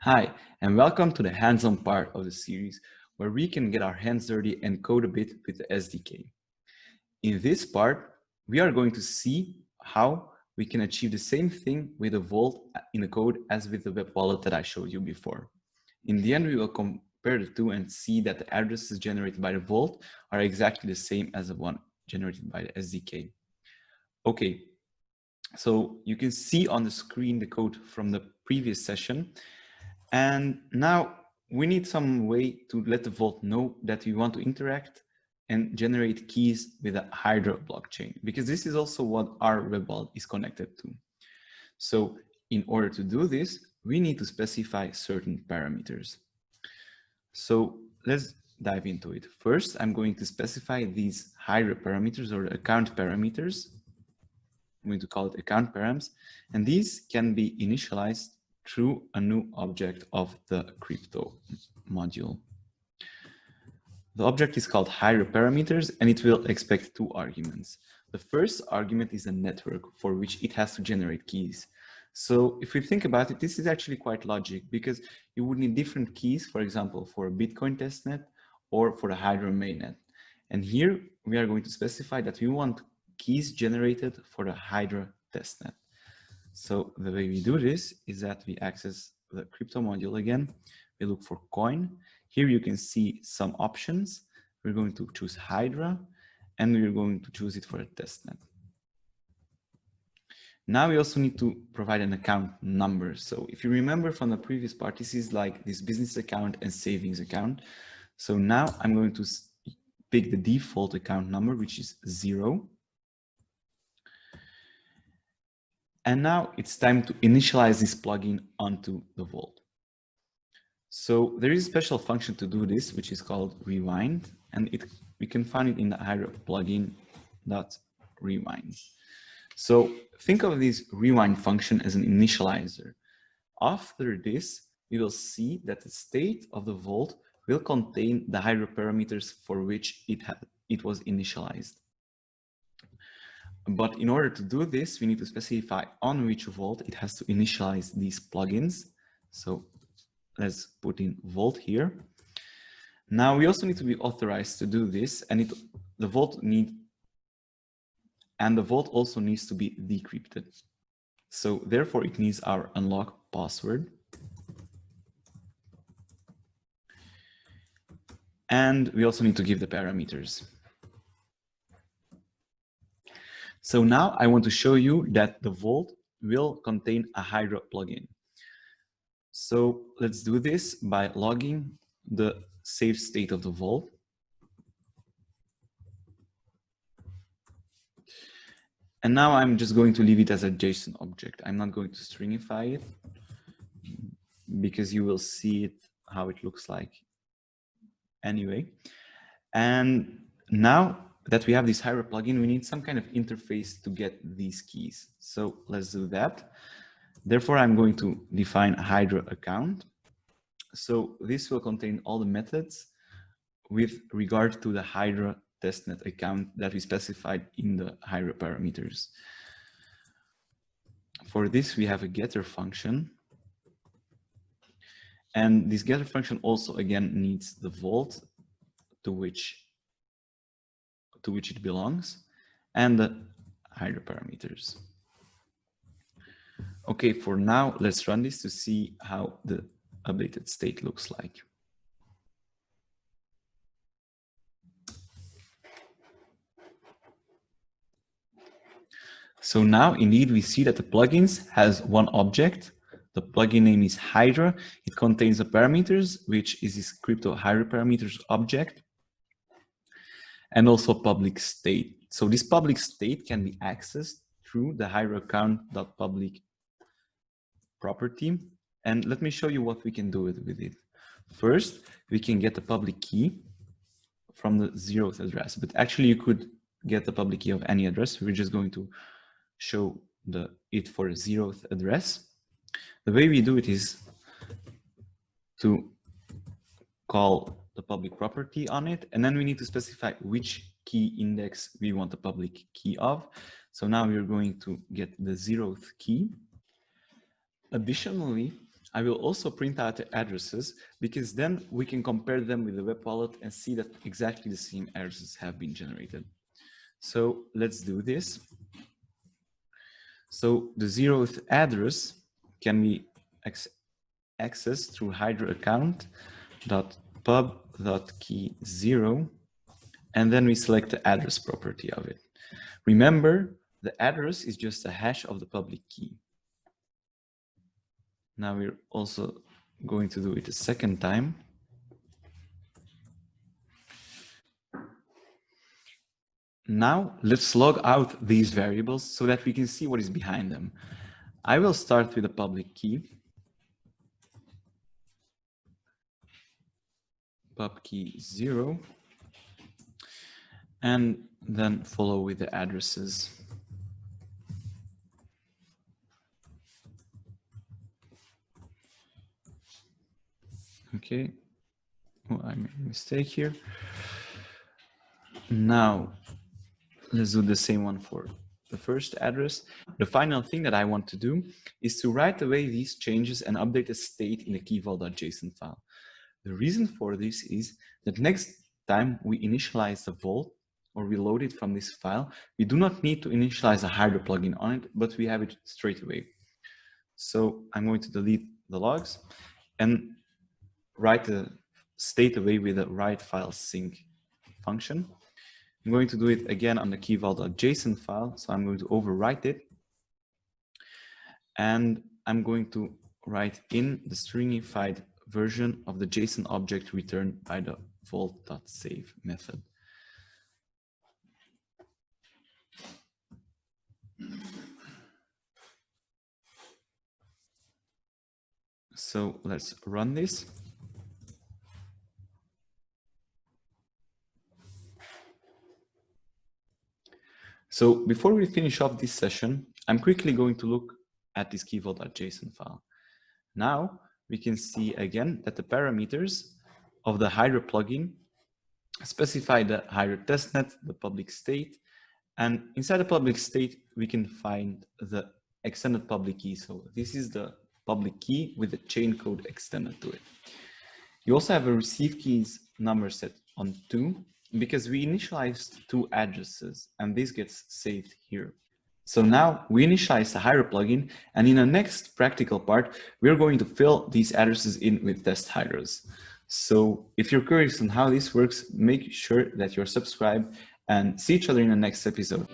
Hi, and welcome to the hands-on part of the series where we can get our hands dirty and code a bit with the SDK. In this part, we are going to see how we can achieve the same thing with a vault in the code as with the web wallet that I showed you before. In the end, we will compare the two and see that the addresses generated by the vault are exactly the same as the one generated by the SDK. Okay, so you can see on the screen the code from the previous session. And now we need some way to let the vault know that we want to interact and generate keys with a Hydra blockchain, because this is also what our web wallet is connected to. So in order to do this, we need to specify certain parameters. So let's dive into it. First, I'm going to specify these Hydra parameters or account parameters. I'm going to call it account params, and these can be initialized through a new object of the crypto module. The object is called Hydra parameters, and it will expect two arguments. The first argument is a network for which it has to generate keys. So if we think about it, this is actually quite logic because you would need different keys, for example, for a Bitcoin testnet or for the Hydra mainnet. And here we are going to specify that we want keys generated for the Hydra testnet. So the way we do this is that we access the crypto module again. We look for coin. Here you can see some options. We're going to choose Hydra, and we're going to choose it for a testnet. Now we also need to provide an account number. So if you remember from the previous part, this is like this business account and savings account. So now I'm going to pick the default account number, which is 0. And now it's time to initialize this plugin onto the vault. So there is a special function to do this, which is called rewind, and we can find it in the Hydra plugin.rewind. So think of this rewind function as an initializer. After this, we will see that the state of the vault will contain the Hydra parameters for which it was initialized. But in order to do this, we need to specify on which vault it has to initialize these plugins. So let's put in vault here. Now we also need to be authorized to do this, and the vault also needs to be decrypted. So therefore it needs our unlock password. And we also need to give the parameters. So now I want to show you that the vault will contain a Hydra plugin. So let's do this by logging the saved state of the vault. And now I'm just going to leave it as a JSON object. I'm not going to stringify it because you will see it how it looks like anyway. And now that we have this Hydra plugin, we need some kind of interface to get these keys. So let's do that. Therefore, I'm going to define a Hydra account. So this will contain all the methods with regard to the Hydra testnet account that we specified in the Hydra parameters. For this, we have a getter function. And this getter function also, again, needs the vault to which it belongs and the Hydra parameters. Okay, for now, let's run this to see how the updated state looks like. So now indeed we see that the plugins has one object. The plugin name is Hydra. It contains the parameters, which is this crypto Hydra parameters object, and also public state. So this public state can be accessed through the Hydra account.public property. And let me show you what we can do with it. First, we can get the public key from the zeroth address, but actually you could get the public key of any address. We're just going to show it for a zeroth address. The way we do it is to call the public property on it, and then we need to specify which key index we want the public key of. So now we're going to get the zeroth key. Additionally, I will also print out the addresses, because then we can compare them with the Webwallet and see that exactly the same addresses have been generated. So let's do this. So the zeroth address can be accessed through Hydra account.pub.key0, and then we select the address property of it. Remember, the address is just a hash of the public key. Now we're also going to do it a second time. Now let's log out these variables so that we can see what is behind them. I will start with a public key, pub key 0, and then follow with the addresses. Okay, oh, I made a mistake here. Now let's do the same one for the first address. The final thing that I want to do is to write away these changes and update the state in the keyvault.json file. The reason for this is that next time we initialize the vault or we load it from this file, we do not need to initialize a Hydra plugin on it, but we have it straight away. So I'm going to delete the logs and write the state away with the write file sync function. I'm going to do it again on the keyvault.json file. So I'm going to overwrite it. And I'm going to write in the stringified version of the JSON object returned by the vault.save method. So let's run this. So before we finish off this session, I'm quickly going to look at this keyvault.json file. Now we can see again that the parameters of the Hydra plugin specify the Hydra testnet, the public state, and inside the public state, we can find the extended public key. So this is the public key with the chain code extended to it. You also have a receive keys number set on 2, because we initialized 2 addresses, and this gets saved here. So now we initialize the Hydra plugin, and in the next practical part, we're going to fill these addresses in with test Hydras. So if you're curious on how this works, make sure that you're subscribed, and see each other in the next episode.